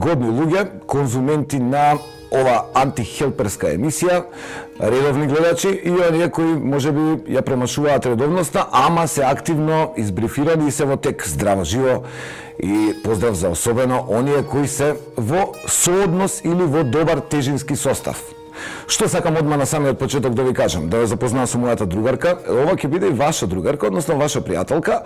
Годни луѓе, конзументи на ова антихелперска емисија, редовни гледачи и оние кои можеби ја премашуваат редовноста, ама се активно избрифирани и се во тек здраво живо и поздрав за особено оние кои се во сооднос или во добар тежински состав. Што сакам одма на самиот почеток да ви кажам, да ве запознам со мојата другарка, ова ќе биде и ваша другарка, односно ваша пријателка.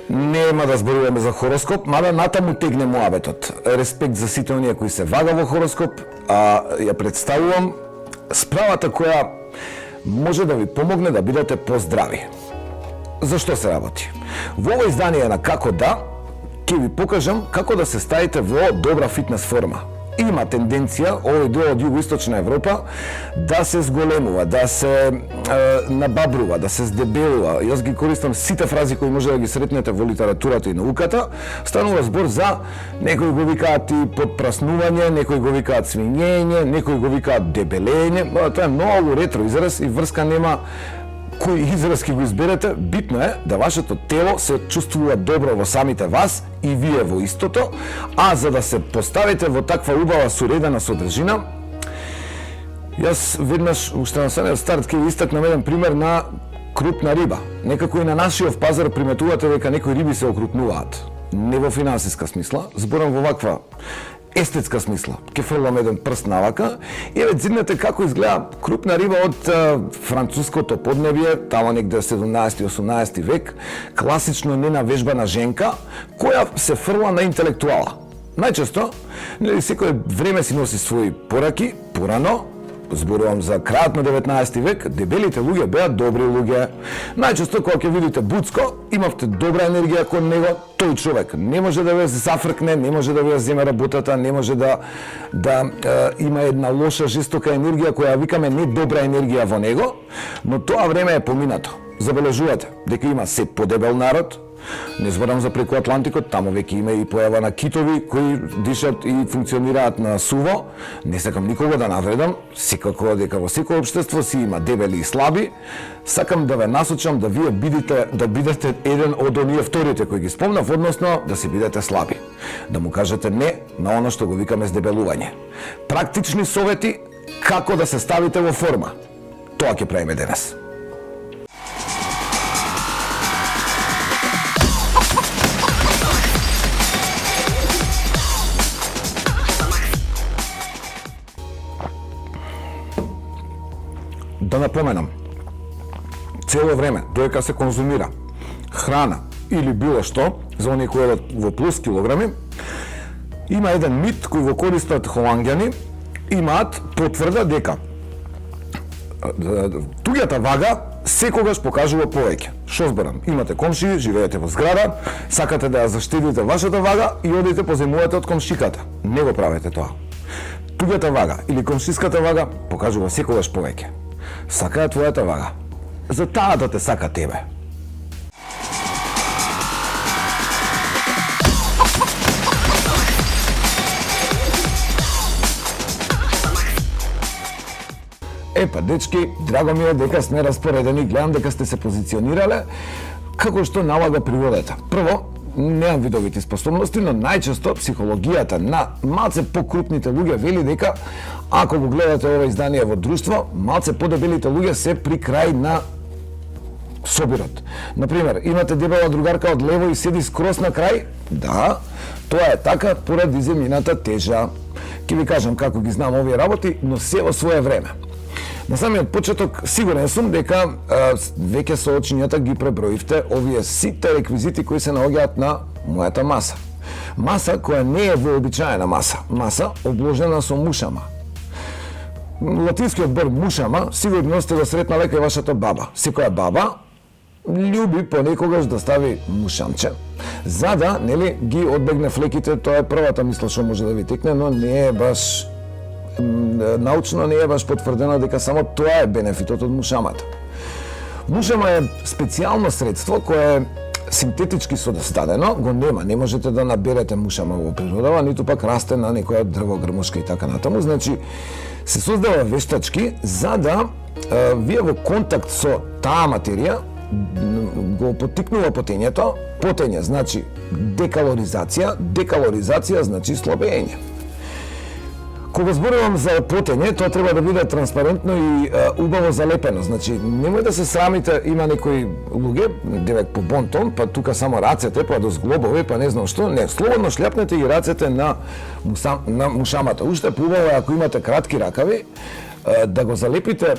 Нема да зборуваме за хороскоп, мада натаму тегне муабетот. Респект за сите оние кои се вага во хороскоп, а ја представувам справата која може да ви помогне да бидете поздрави. Зашто се работи? Во ова издание на Како да, ќе ви покажам како да се ставите во добра фитнес форма. Има тенденција овој дел од југоисточна Европа да се зголемува, да се набабрува, да се здебелува. Јас ги користам сите фрази кои може да ги сретнете во литературата и науката. Станува збор за некои го викаат и подпраснување, некои го викаат свињење, некои го викаат дебелење. Тоа е многу ретро израз и врска нема кој израз ќе го изберете. Битно е да вашето тело се чувствува добро во самите вас и вие во истото, а за да се поставите во таква убава соредена содржина, јас веднаш уште на самиот старт ќе ви истакнам еден пример на крупна риба. Некако и на нашиот пазар приметувате дека некои риби се окрупнуваат. Не во финансиска смисла, зборам во ваква естетска смисла. Ке фрлам еден прст навака и веќе зиднете како изгледа крупна риба од француското поднебје, тамо негде 17-18 век, класично ненавежбана женка, која се фрла на интелектуала. Најчесто, секој време си носи своји пораки, порано, зборувам за крајот на 19 век, дебелите луѓе беа добри луѓе. Најчесто кога ќе видите Буцко, имавте добра енергија кон него, тој човек не може да ве зафркне, не може да ви ја земе работата, не може да има една лоша жестока енергија која викаме не добра енергија во него, но тоа време е поминато. Забележувате дека има се подебел народ. Не зборам за преку Атлантикот, таму веќе има и појава на китови кои дишат и функционираат на суво. Не сакам никого да навредам, секако дека во секој општество си има дебели и слаби. Сакам да ве насочам да вие бидете еден од оние вторите кои ги спомнав, односно да си бидете слаби. Да му кажете не на оно што го викаме здебелување. Практични совети како да се ставите во форма. Тоа ќе правиме денес. Да напоменам, цело време, додека се конзумира храна или било што, за оние кои едат во плюс килограми, има еден мит кој го користат холанѓани, имаат потврда дека туѓата вага секогаш покажува повеќе. Шо зборам? Имате комши, живеете во зграда, сакате да ја заштедите вашата вага и одите позајмувате од комшиката. Не го правете тоа. Туѓата вага или комшиската вага покажува секогаш повеќе. Сака е твојата вага. За таа да те сака тебе. Епа, дечки, драго ми е дека сме распоредени, гледам дека сте се позиционирале како што налага природата. Прво, немам видовите способности, но најчесто психологијата на малце покрупните луѓе вели дека ако го гледате ова издание во друштво, малце подебелите луѓе се при крај на собирот. Например, имате дебела другарка од лево и седи скрос на крај? Да, тоа е така поради земјината тежа. Ќе ви кажам како ги знам овие работи, но се во свое време. На самиот почеток сигурен сум дека веќе со очињата ги преброивте овие сите реквизити кои се наоѓаат на мојата маса. Маса која не е вообичаена маса, маса обложена со мушама. латинскиот збор мушама, сигурно сте го сретнале кај вашата баба. Секоја баба љуби понекогаш да стави мушамче, за да, нели, ги одбегне флеките. Тоа е првата мисла што може да ви текне, но не е баш научно, не е баш потврдено дека само тоа е бенефитот од мушамата. Мушама е специјално средство кое е синтетички создадено, го нема, не можете да наберете мушама во природава, ниту пак расте на некоја дрво, грмушка и така натаму. Значи, се создава вештачки за да вие во контакт со таа материја го поттикнува потењето. Потење значи декалоризација, декалоризација значи слабење. Кога зборувам за потење, тоа треба да биде транспарентно и убаво залепено. Значи, немој да се срамите, има некои луѓе, девек по бонтон, па тука само рацете, па до зглобови, па не знам што. Не, слободно шљапнете и рацете на мушамата. Уште поубаво е ако имате кратки ракави, да го залепите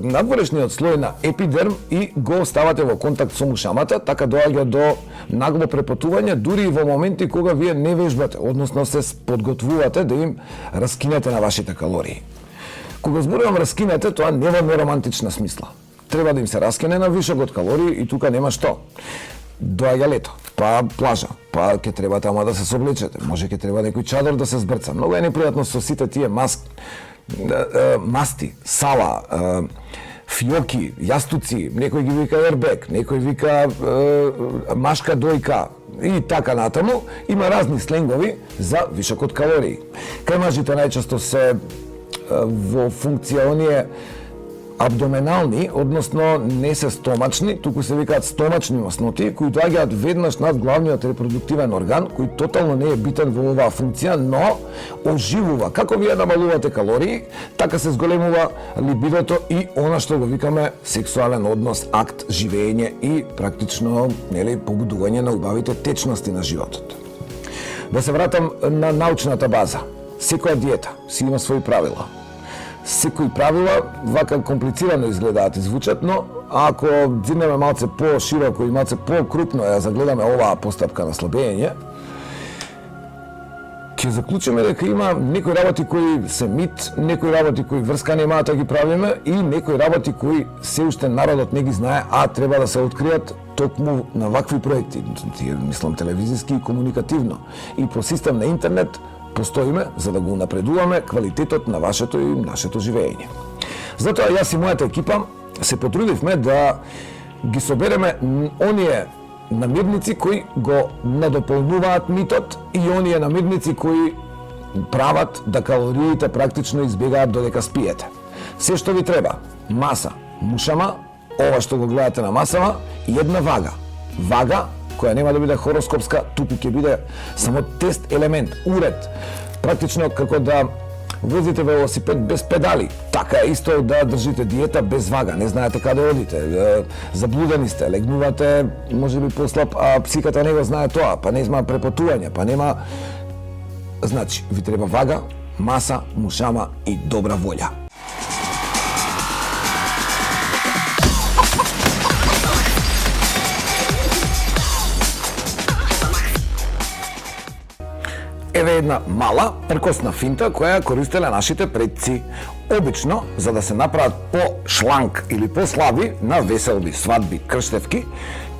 надворешниот слој на епидерм и го ставате во контакт со мушамата, така доаѓа до нагло препотување, дури и во моменти кога вие не вежбате, односно се подготвувате да им раскинете на вашите калории. Кога зборувам раскинете, тоа не во неромантична смисла. Треба да им се раскине на вишок од калории и тука нема што. Доаѓа лето, па плажа, па ќе треба тама да се соблечете, може ќе треба некој чадор да се збрца. Многу е непријатно со сите тие масти, сала, фиоки, јастуци, некој ги вика ербек, некој вика машка дојка и така натаму. Има разни сленгови за вишок од калории. Кај мажите најчесто се во функција оние абдоменални, односно не се стомачни, туку се викаат стомачни масноти, кои доаѓаат веднаш над главниот репродуктивен орган, кој тотално не е битен во оваа функција, но оживува. Како вие намалувате калории, така се зголемува либидото и она што го викаме сексуален однос, акт, живење и практично, нели, побудување на убавите течности на животот. Да се вратам на научната база. Секоја диета си има своји правила. Секои правила вака комплицирано изгледаат и звучат, но ако дзирнеме малце по-широко и малце по-крупно ја загледаме оваа постапка на слабење, ќе заклучиме дека има некои работи кои се мит, некои работи кои врска немаат да ги правиме и некои работи кои се уште народот не ги знае, а треба да се откријат токму на вакви проекти, мислам телевизиски и комуникативно. И по систем на интернет постоиме за да го напредуваме квалитетот на вашето и нашето живење. Затоа јас и мојата екипа се потрудивме да ги собереме оние намирници кои го надополнуваат митот и оние намирници кои прават да калориите практично избегаат додека спиете. Се што ви треба: маса, мушама, ова што го гледате на масава, и една вага. Вага која нема да биде хороскопска, туку ќе биде само тест елемент, уред. Практично како да возите велосипед без педали. Така е исто да држите диета без вага, не знаете каде одите, заблудени сте, легнувате можеби послаб, а психиката не го знае тоа, па нема препотување, па нема. Значи, ви треба вага, маса, мушама и добра волја. Еве една мала пркосна финта која користеле нашите предци. Обично, за да се направат по-шланк или по-слаби на веселби, свадби, крштевки,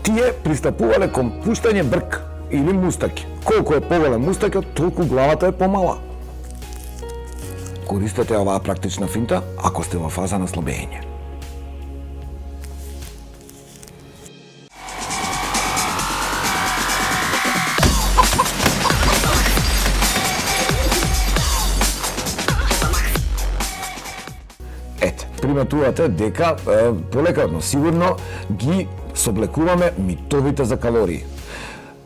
тие пристапувале кон пуштање брк или мустаки. Колку е поголем мустакот, толку главата е помала. Користете оваа практична финта ако сте во фаза на слабење. Приметувате дека полека, но сигурно ги соблекуваме митовите за калории.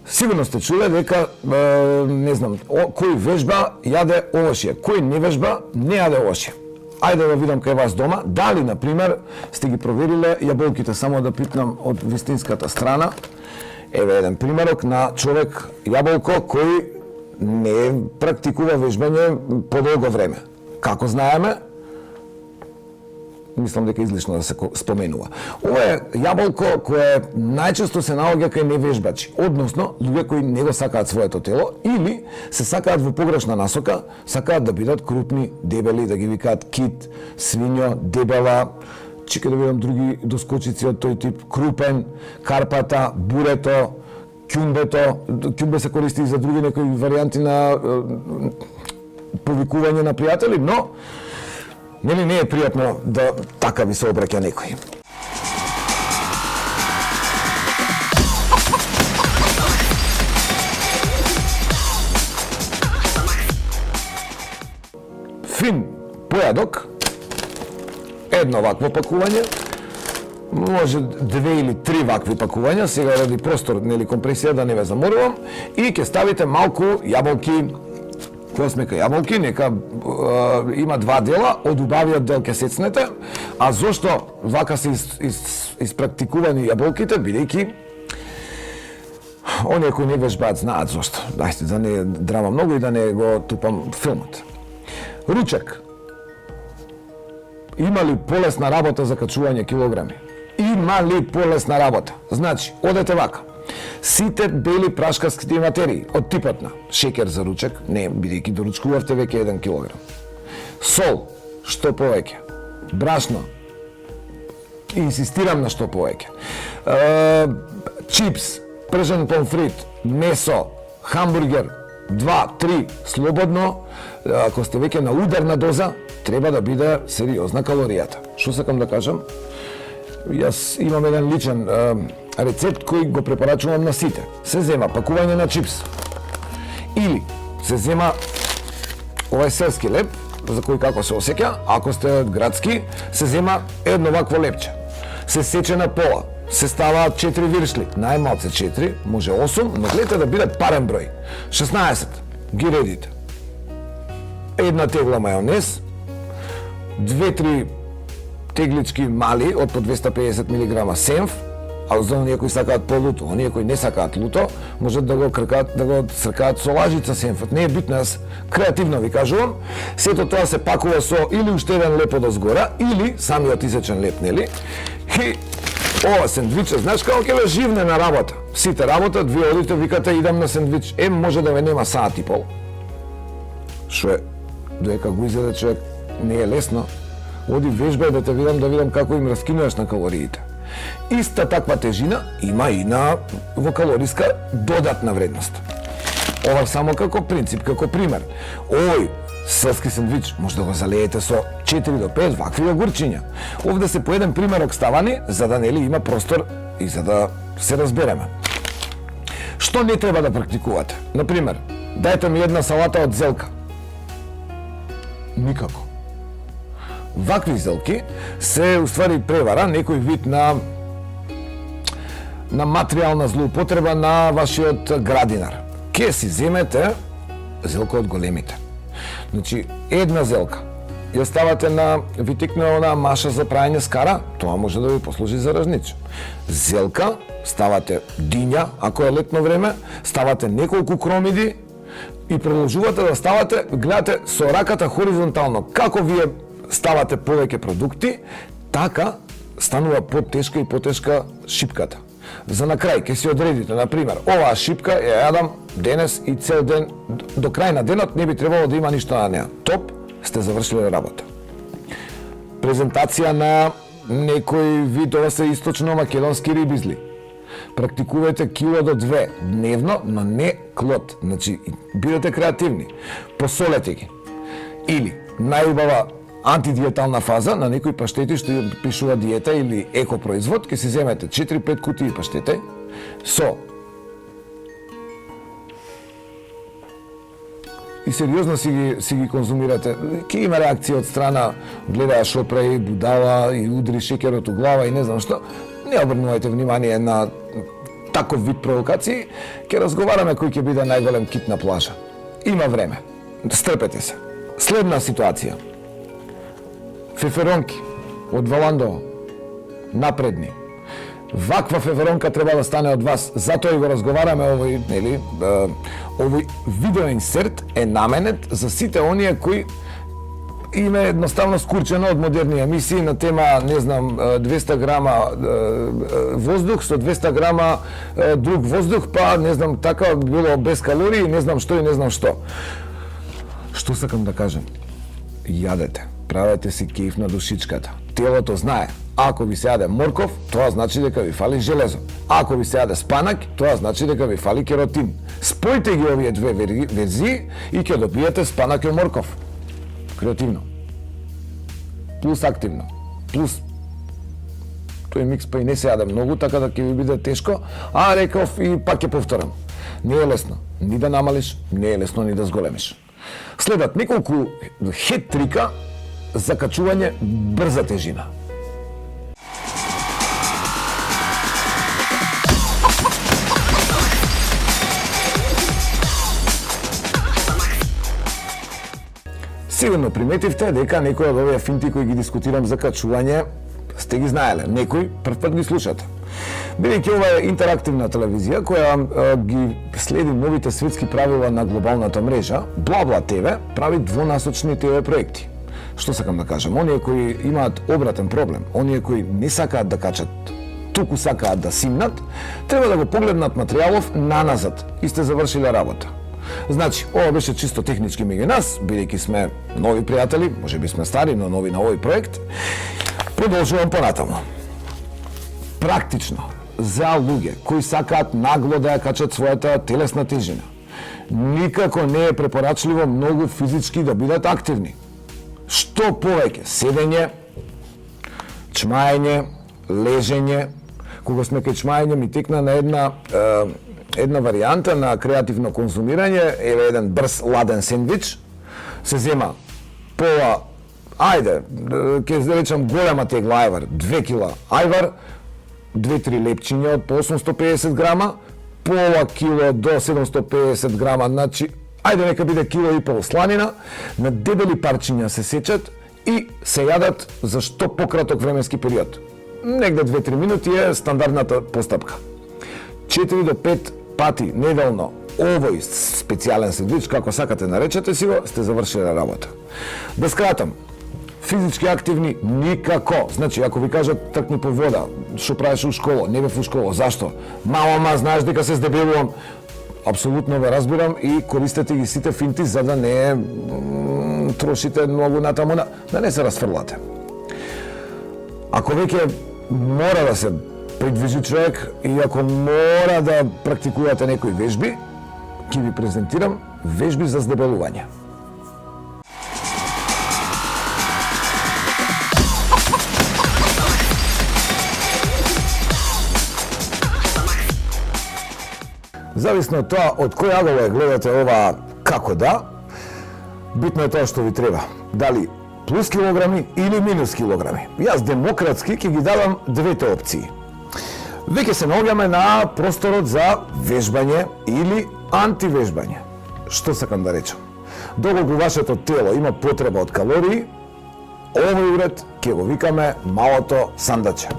Сигурно сте чуле дека, не знам, кој вежба јаде овошје, кој не вежба не јаде овошје. Ајде да видам кај вас дома, дали, например, сте ги провериле јаболките, само да питнам од вистинската страна. Еве еден примерок на човек јаболко кој не практикува вежбање подолго време. Како знаеме, мислам дека излишно да се споменува. Ова е јаболко кое најчесто се наоѓа кај невежбачи, односно луѓе кои не го сакаат своето тело или се сакаат во погрешна насока, сакаат да бидат крупни, дебели, да ги викаат кит, свињо, дебела, чека да видам други доскочици од тој тип, крупен, карпата, бурето, ќумбето. Ќумбе се користи и за други некои варијанти на повикување на пријатели, но нели не е пријатно да така ви се обраќа некој. Фин појадок, едно вакво пакување, може 2 или 3 вакви пакувања, сега ради простор, нели компресија да не ве заморувам, и ќе ставите малку јаболки, космека јаболки, нека има 2 дела, од убавиот дел ќе сецнете, а зошто вака се испрактикувани јаболките, бидејќи оние кои не вежбаат знаат зошто. Дајте да не драма многу и да не го тупам филмот. Ручек. Има ли полесна работа за качување килограми? Има ли полесна работа? Значи, одете вака. Сите бели прашкарски материи од типот на шеќер за ручек, не, бидејќи доручкувавте веќе 1 килограм. Сол, што повеќе. Брашно, инсистирам на што повеќе. Чипс, пржен помфрит, месо, хамбургер, 2-3 слободно, ако сте веќе на ударна доза, треба да биде сериозна калоријата. Што сакам да кажам? Јас имам еден личен рецепт кој го препорачувам на сите. Се зема пакување на чипс. Или се зема овај селски леп, за кој како се осеќа, ако сте градски, се зема едно вакво лепче. Се сече на пола, се ставаат 4 виршли, најмалце 4, може 8, но гледате да биде парен број. 16 ги редите. Една тегла мајонез, 2-3 теглички мали од по 250 мг сенф, а за оние кои сакаат полуто, оние кои не сакаат луто, можат да го кркаат, да го цркаат со лажица сенфот. Не е битно, јас креативно ви кажувам. Сето тоа се пакува со или уште еден леп од озгора, или самиот изечен леп, нели? И ова сендвиче, знаеш како ќе ве живне на работа. Сите работат, вие одите, викате идам на сендвич. Може да ве нема саат и пол. Шо е, додека го изеде човек, не е лесно. Оди вежбај да те видам како им раскинуваш на калориите. Иста таква тежина има и на во калориска додатна вредност. Ова само како принцип, како пример. Овој селски сендвич може да го залеете со 4 до 5 вакви огурчиња. Овде се по еден примерок ставани, за да нели има простор и за да се разбереме. Што не треба да практикувате? Например, дајте ми една салата од зелка. Никако. Вакви зелки се уствари превара, некој вид на материјална злоупотреба на вашиот градинар. Ке си земете зелка од големите. Значи, една зелка ја ставате на витикна онаа маша за прајање скара, тоа може да ви послужи за разничо. Зелка, ставате диња, ако е летно време, ставате неколку кромиди и продолжувате да ставате, гледате со раката хоризонтално, како вие ставате повеќе продукти, така станува потешка и потешка шипката. За на крај ќе си одредите, например, оваа шипка ја јадам денес и цел ден, до крај на денот не би требало да има ништо на неа. Топ, сте завршиле работа. Презентација на некој вид, ова се источно-македонски рибизли. Практикувајте кило до 2 дневно, но не клод. Значи, бидете креативни. Посолете ги. Или, најубава антидиетална фаза на некои паштети што пишува диета или екопроизвод, ќе си земете 4-5 кутии паштете со и сериозно си ги конзумирате. Ке има реакција од страна, гледаа шо прави, будала и удри шеќерот у глава и не знам што. Не обрнувајте внимание на таков вид провокации. Ке разговараме кој ќе биде најголем кит на плажа. Има време. Стрпете се. Следна ситуација. Феферонки од Валандово, напредни. Ваква феферонка треба да стане од вас, затоа и го разговараме овој, нели, овој видеоинсерт е наменет за сите оние кои им е едноставно скурчено од модерни емисии на тема, не знам, 200 грама воздух со 200 грама друг воздух, па не знам, така било без калории, не знам што и не знам што. Што сакам да кажам? Јадете, правете си кејф на душичката. Телото знае. Ако ви се јаде морков, тоа значи дека ви фали железо. Ако ви се јаде спанак, тоа значи дека ви фали керотин. Спојте ги овие две верзии и ќе добиете спанак и морков. Креативно. Плюс активно. Плюс тој микс па и не се јаде многу, така да ќе ви биде тешко, а реков и пак ќе повторам. Не е лесно ни да намалиш, не е лесно ни да зголемиш. Следат неколку хет-трика за качување брза тежина. Сигурно приметивте дека некои од овие финти кои ги дискутирам за качување сте ги знаеле, некои прв пат ги слушате. Бидејќи ова е интерактивна телевизија која ги следи новите светски правила на глобалната мрежа, Бла-Бла ТВ прави двонасочни ТВ проекти. Што сакам да кажам? Оние кои имаат обратен проблем, оние кои не сакаат да качат, туку сакаат да симнат, треба да го погледнат материјалов наназад и сте завршиле работа. Значи, ова беше чисто технички меѓу нас, бидејќи сме нови пријатели, можеби сме стари, но нови на овој проект. Продолжувам понатаму. Практично, за луѓе кои сакаат нагло да ја качат својата телесна тежина, никако не е препорачливо многу физички да бидат активни. Што повеќе, седење, чмаење, лежење. Кога сме кај чмаење ми текна на една варијанта на креативно конзумирање, еве еден брз ладен сендвич, се зема пола, ајде, ќе речам голема тегла ајвар, 2 кила ајвар, 2-3 лепчиња од по 850 грама, пола кило до 750 грама, значи, ајде нека биде кило и пол сланина, на дебели парчиња се сечат и се јадат за што пократок временски период. Негде 2-3 минути е стандардната постапка. 4 до 5 пати неделно овој специјален сендвич, како сакате наречете си го, сте завршиле работа. Да скратам, физички активни никако. Значи, ако ви кажат тркни по вода, што правиш у школа, не бев у школа, зашто? Мама, знаеш дека се здебелувам. Апсолутно ве разбирам и користете ги сите финти за да не трошите многу натаму, да не се расфрлате. Ако веќе мора да се придвижи човек и ако мора да практикувате некои вежби, ќе ви презентирам вежби за здебелување. Зависно од тоа од кој агол ја гледате ова како да, битно е тоа што ви треба. Дали плюс килограми или минус килограми. Јас демократски ќе ги дадам двете опции. Веќе се наоѓаме на просторот за вежбање или антивежбање. Што сакам да речам? Доколку вашето тело има потреба од калории, овој уред ќе го викаме малото сандаче.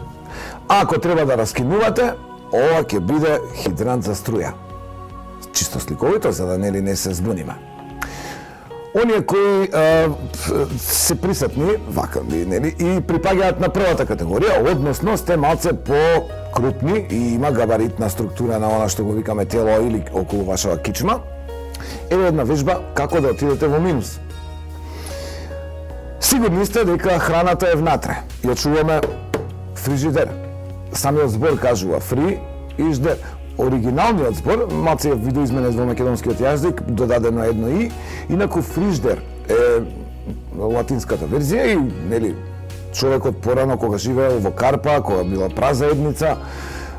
Ако треба да раскинувате, ова ќе биде хидрант за струја. Чисто сликовито, за да не се збуниме. Оние кои се присатни, вакави, и припаѓаат на првата категорија, односно сте малце по-крупни и има габаритна структура на она што го викаме тело или околу вашава кичма, еве една вежба како да отидете во минус. Сигурни сте дека храната е внатре. Ја чуваме фрижидер. Самиот збор кажува фри и ждер. Оригиналниот збор, малце е видоизменет во македонскиот јазик, додадено едно и, инаку фриждер е латинската верзија и човекот порано кога живеел во Карпа, кога била празаедница,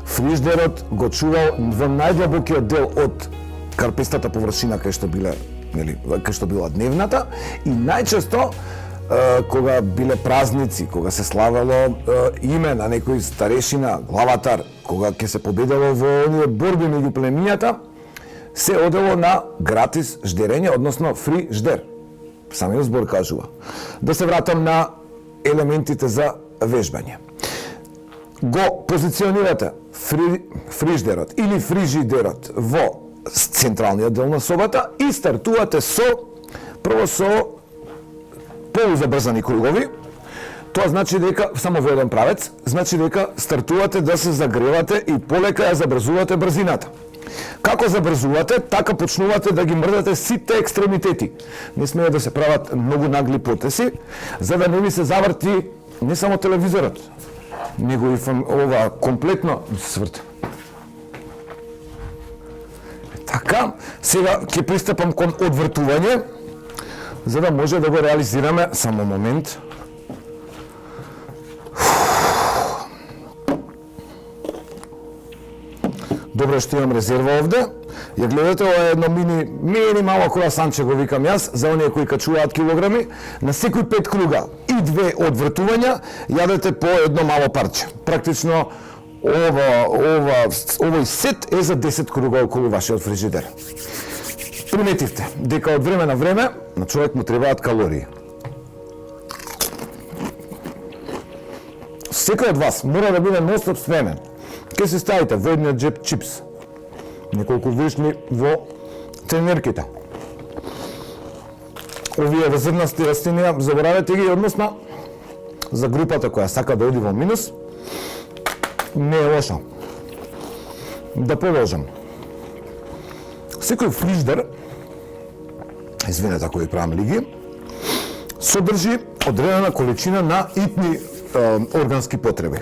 фриждерот го чувал во најдлабокиот дел од карпистата површина кај што била дневната и најчесто кога биле празници, кога се славело име на некој старешина, главатар, кога ќе се победело во оние борби меѓу племињата, се одело на гратис ждерење, односно фри ждер. Самиот збор кажува. Да се вратам на елементите за вежбање. Го позиционирате фриждерот или фрижидерот во централниот дел на собата и стартувате прво со полузабрзани кругови, тоа значи дека само во еден правец, значи дека стартувате да се загревате и полека ја забрзувате брзината. Како забрзувате, така почнувате да ги мрдате сите екстремитети. Не смее да се прават многу нагли потеси, за да не ви се заврти не само телевизорот, него и ова комплетно сврт. Така, сега ќе пристапам кон одвртување, за да може да го реализираме. Само момент. Добро што имам резерва овде. Ја гледате, ова е едно мини мало круасанче, го викам јас, за оние кои качуваат килограми. На секој 5 круга и 2 одвртувања јадете по едно мало парче. Практично овој сет е за 10 круга околу вашиот фрижидер. Приметивте дека од време на време на човек му требаат калории. Секој од вас мора да биде ностоп спремен. Ке се ставите во едниот джеб чипс, неколку вишни во тренерките. Овие зрнасти растенија заборавете ги, односно за групата која сака да оди во минус, не е лошо. Да продолжам. Секој фриждер, извинете ако ви правам лиги, содржи одредена количина на итни органски потреби.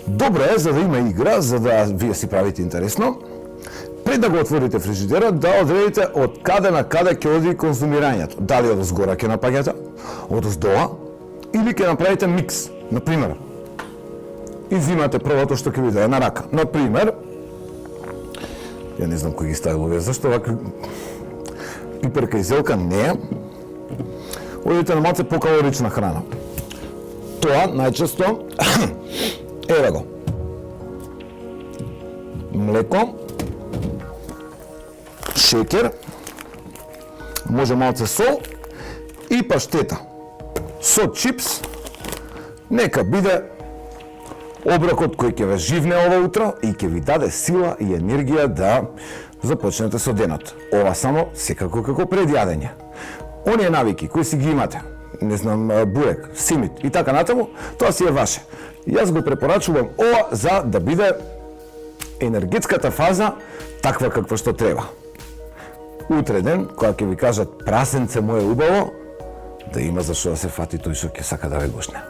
Добро е, за да има игра, за да вие си правите интересно, пред да го отворите фрижидерот, да одредите од каде на каде ќе оди конзумирањето. Дали од озгора ќе напаѓате, од оздола, или ќе направите микс. Например, и взимате првото што ќе ви даде на рака. Например, ја не знам кој ги ставил овие, зашто вака пиперка и зелка не е. Одите на малце покалорична храна. Тоа најчесто еве го. Млеко, шекер, може малце сол и паштета. Со чипс, нека биде оброкот кој ќе ве живне ова утро и ќе ви даде сила и енергија да започнете со денот. Ова само секако како предјадење. Оние навики кои си ги имате, не знам, бурек, симит и така натаму, тоа си е ваше. Јас го препорачувам ова за да биде енергетската фаза таква каква што треба. Утре ден, кога ќе ви кажат прасенце моје убаво, да има за што да се фати тој што ќе сака да ве гушне.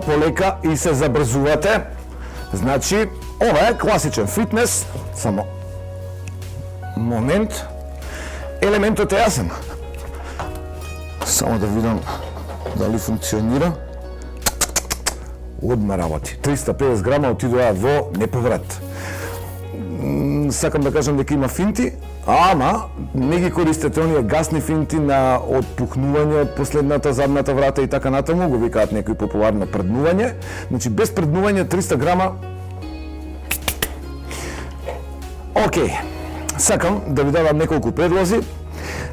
Полека и се забрзувате. Значи, ова е класичен фитнес. Само момент. Елементот е јасен. Само да видам дали функционира. Одма работи. 350 грама отидоа во неповрат. Сакам да кажам дека има финти, ама не ги користете оние гасни финти на отпухнување од последната задната врата и така натаму, го викаат некои популарно прднување. Значи без прднување 300 грама. Океј, сакам да ви дадам неколку предлози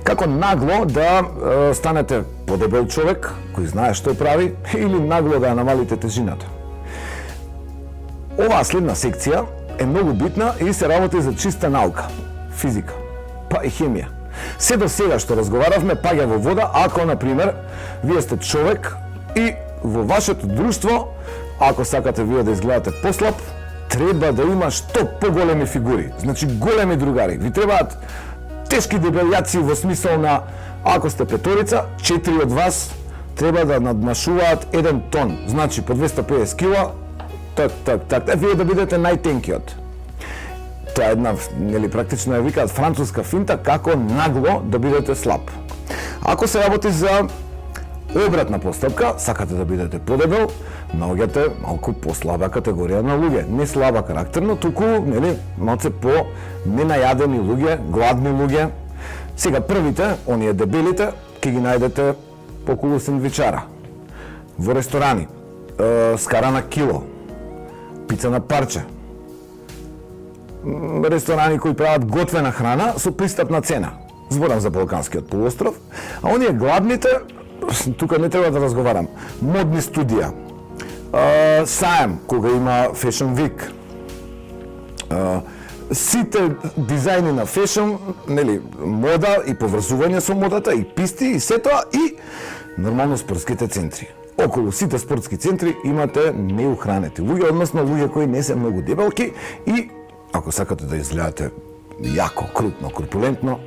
како нагло да станете подебел човек кој знае што прави или нагло да ја намалите тежината. Оваа следна секција е многу битна и се работи за чиста наука, физика, па и хемија. Се до сега што разговаравме паѓа во вода ако, например, вие сте човек и во вашето друштво, ако сакате вие да изгледате послаб, треба да има што поголеми фигури, значи големи другари. Ви требаат тешки дебелјаци во смисол на, ако сте петорица, 4 од вас треба да надмашуваат 1 тон, значи по 250 кила, вие да бидете најтенкиот. Тоа е една, нели, практично ја викаат француска финта како нагло да бидете слаб. Ако се работи за обратна постапка, сакате да бидете подебел, наоѓате малку послаба категорија на луѓе, не слаба карактерно, туку, нели, малце по ненајадени луѓе, гладни луѓе. Сега првите, оние дебелите, ќе ги најдете околу сендвичара, во ресторани, скара на кило, пица на парче, ресторани кои прават готвена храна со пристапна цена. Зборам за Балканскиот полуостров, а оние гладните тука не треба да разговарам. Модни студија, саем, кога има Fashion Week, сите дизајни на фешн, нели, мода и поврзување со модата, и писти, и се тоа, и нормално спортските центри. Околу сите спортски центри имате неухранети луѓе, односно луѓе кои не се многу дебелки и ако сакате да изгледате јако, крупно, корпулентно,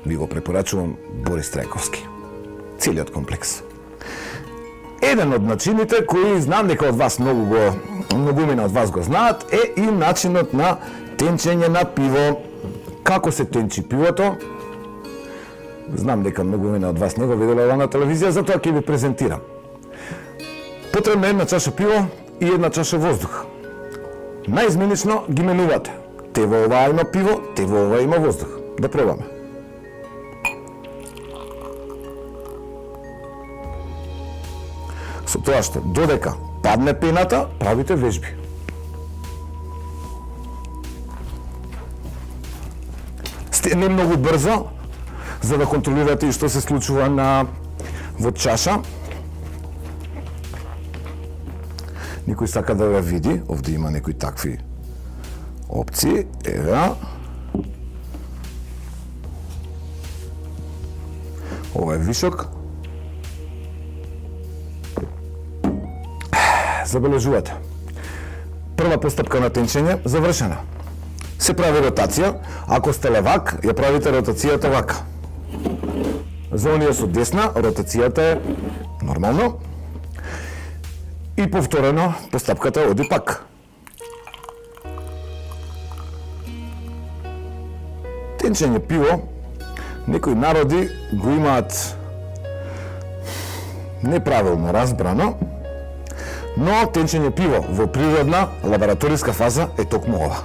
ви го препорачувам Борис Трајковски. Целиот комплекс. Еден од начините кои знам дека од вас многумина од вас го знаат е и начинот на тенчење на пиво. Како се тенчи пивото? Знам дека многумина од вас не го виделе ова на телевизија, затоа ќе ви презентирам. Потребна е една чаша пиво и една чаша воздух. Наизменично ги менувате. Те во ова има пиво, те во ова има воздух. Да пробаме. Со тоа што додека падне пената, правите вежби. Сте не многу брзо, за да контролирате и што се случува во чаша. Никој сака да ве види, овде има некои такви опции, ева. Ова е вишок. Забележувате. Прва постапка на тенчење завршена. Се прави ротација. Ако сте левак, ја правите ротацијата вака. За оние со десна, ротацијата е нормално. И повторено, постапката оди пак. Тенчење пиво, некои народи го имаат неправилно разбрано, но тенчење пиво во природна лабораториска фаза е токму ова.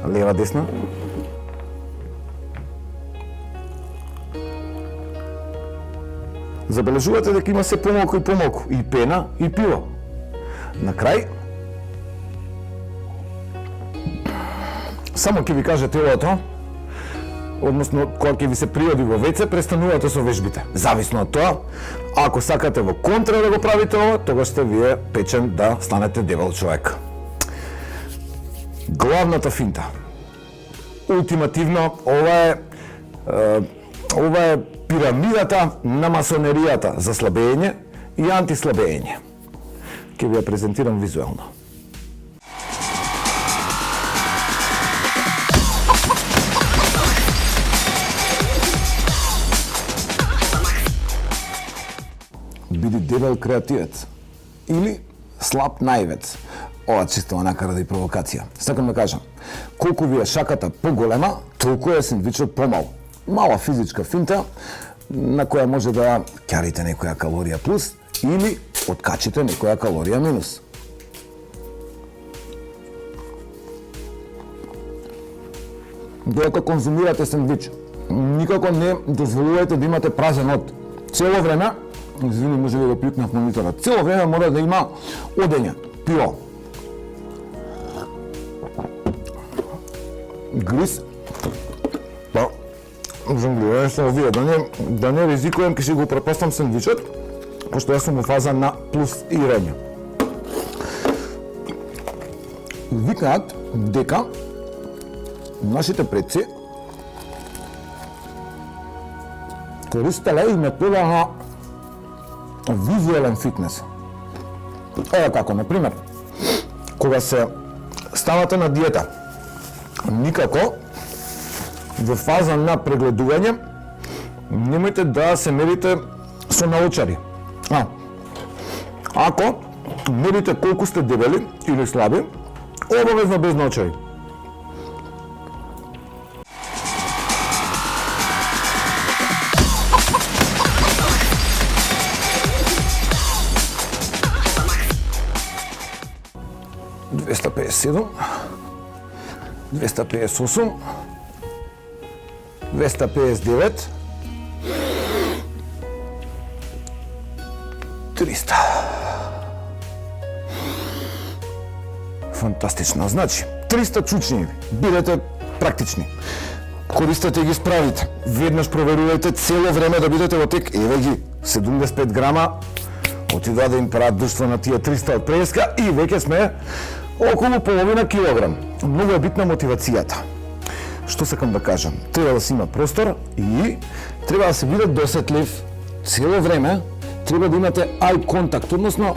Лева, десна. Забележувате дека има се помалку и помалку, и пена, и пиво. На крај, само ќе ви кажа телото, односно, кога ќе ви се приоди во веце, престанувате со вежбите. Зависно од тоа, ако сакате во контра да го правите ова, тогаш сте вие печен да станете дебел човек. Главната финта. Ултимативно, ова е пирамидата на масонеријата за слабење и антислабење. Ќе ви ја презентирам визуелно. Биди дебел креативец или слаб наивец. Ова чисто онака ради провокација. Сакам да кажам, колку ви е шаката поголема, толку е сендвичот помал. Мала физичка финта на која може да ќарите некоја калорија плюс или откачите некоја калорија минус. Додека конзумирате сендвич, никако не дозволувате да имате празен од. Цело време, извини, може да го пликнав мониторот, цело време мора да има одење, пиво. Гриз. Па, жонглирање со овие, да не ризикувам, ќе си го пропастам сендвичот, пошто јас сум во фаза на плюс ирање. Викаат дека нашите предци користеле и метода на визуелен фитнес. Ева како, например, кога се ставате на диета, никако во фаза на прегледување немојте да се мерите со научари. Ако мерите колку сте дебели или слаби, обавезно без научари. ...257, 258, 259, 300. Фантастично. Значи, 300 чучни, бидете практични. користете и ги справите. Веднаш проверувајте цело време да бидете во тек. Еве ги, 75 грама, отидоа да им прават друштво на тие 300 од преска и веќе сме околу половина килограм. Многу е битна мотивацијата. Што сакам да кажам? Треба да се има простор и треба да се биде досетлив цело време. Треба да имате eye контакт, односно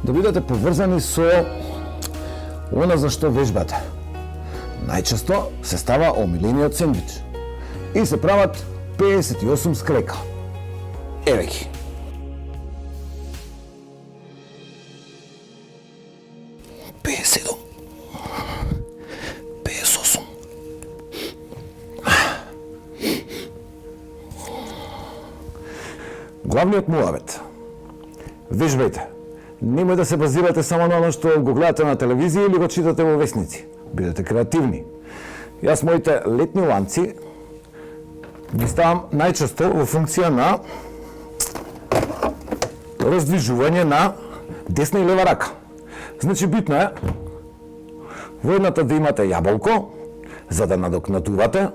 да бидете поврзани со она за што вежбате. Најчесто се става омилениот сендвич и се прават 58 скрека. Еве ги. Главниот муавет. Вежбајте. Немој да се базирате само на оно што го гледате на телевизија или го читате во весници. Бидете креативни. Јас моите летни ланци ги ставам најчесто во функција на раздвижување на десна и лева рака. Значи битно е во едната да имате јаболко за да надокнатувате,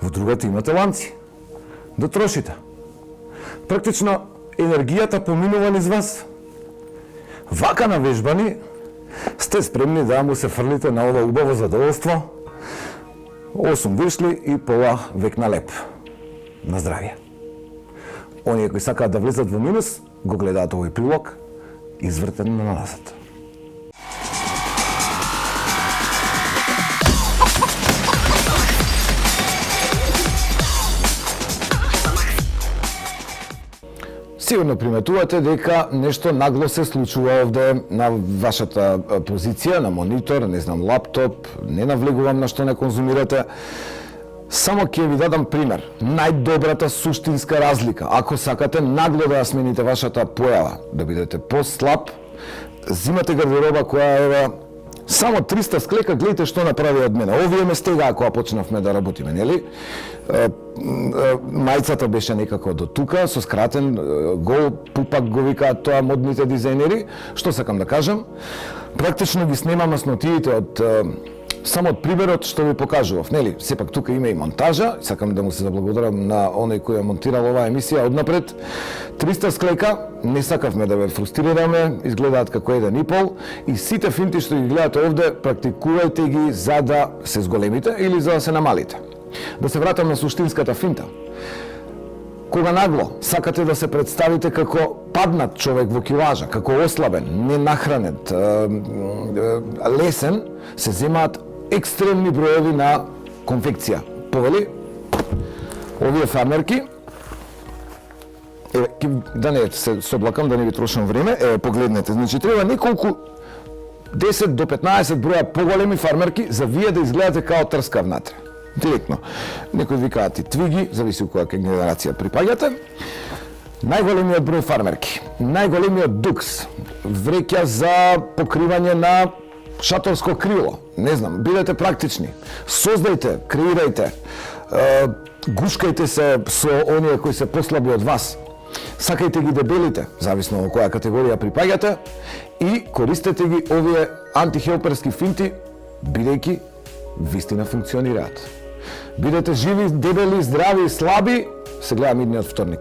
во другата имате ланци да трошите. Практично енергијата поминува низ вас. Вака навежбани сте спремни да му се фрлите на ова убаво задоволство. 8 вишли и пола век на леп. На здравје. Оние кои сакаат да влезат во минус, го гледаат овој прилог извртен на назад. Сигурно приметувате дека нешто нагло се случува овде на вашата позиција, на монитор, не знам, лаптоп, не навлегувам на што не конзумирате. Само ќе ви дадам пример. Најдобрата суштинска разлика, ако сакате нагло да ја смените вашата појава, да бидете по-слаб, зимате гардероба која е само 300 склека, гледайте што направи од мене. Овие ме стегаа кога почнавме да работиме, нели? Мајцата беше некако до тука, со скратен гол пупак го викаат тоа модните дизајнери. Што сакам да кажам? Практично ги снемам маснотиите од само од примерот што ви покажував, нели? Сепак тука има и монтажа, сакам да му се заблагодарам на оној кој ја монтирал оваа емисија однапред. 300 склека, не сакавме да ве фрустрираме, изгледаат како 1,5 и сите финти што ги гледате овде, практикувајте ги за да се зголемите или за да се намалите. Да се вратам на суштинската финта. Кога нагло сакате да се представите како паднат човек во килажа, како ослабен, ненахранет, лесен, се земаат екстремни броеви на конфекција. Повели, овие фармерки, да не се соблакам, да не ви трошам време, погледнете, значи треба неколку 10 до 15 броја поголеми фармерки за вие да изгледате као трска внатре. Директно. Некои викаат и твиги, зависи која генерација припаѓате. Најголемиот број фармерки, најголемиот дукс, вреќа за покривање на шаторско крило. Не знам, бидете практични. Создајте, креирајте, гушкајте се со оние кои се послаби од вас. Сакајте ги дебелите, зависно во која категорија припаѓате, и користете ги овие антихелперски финти, бидејќи вистина функционираат. Бидете живи, дебели, здрави и слаби. Се гледам идниот вторник.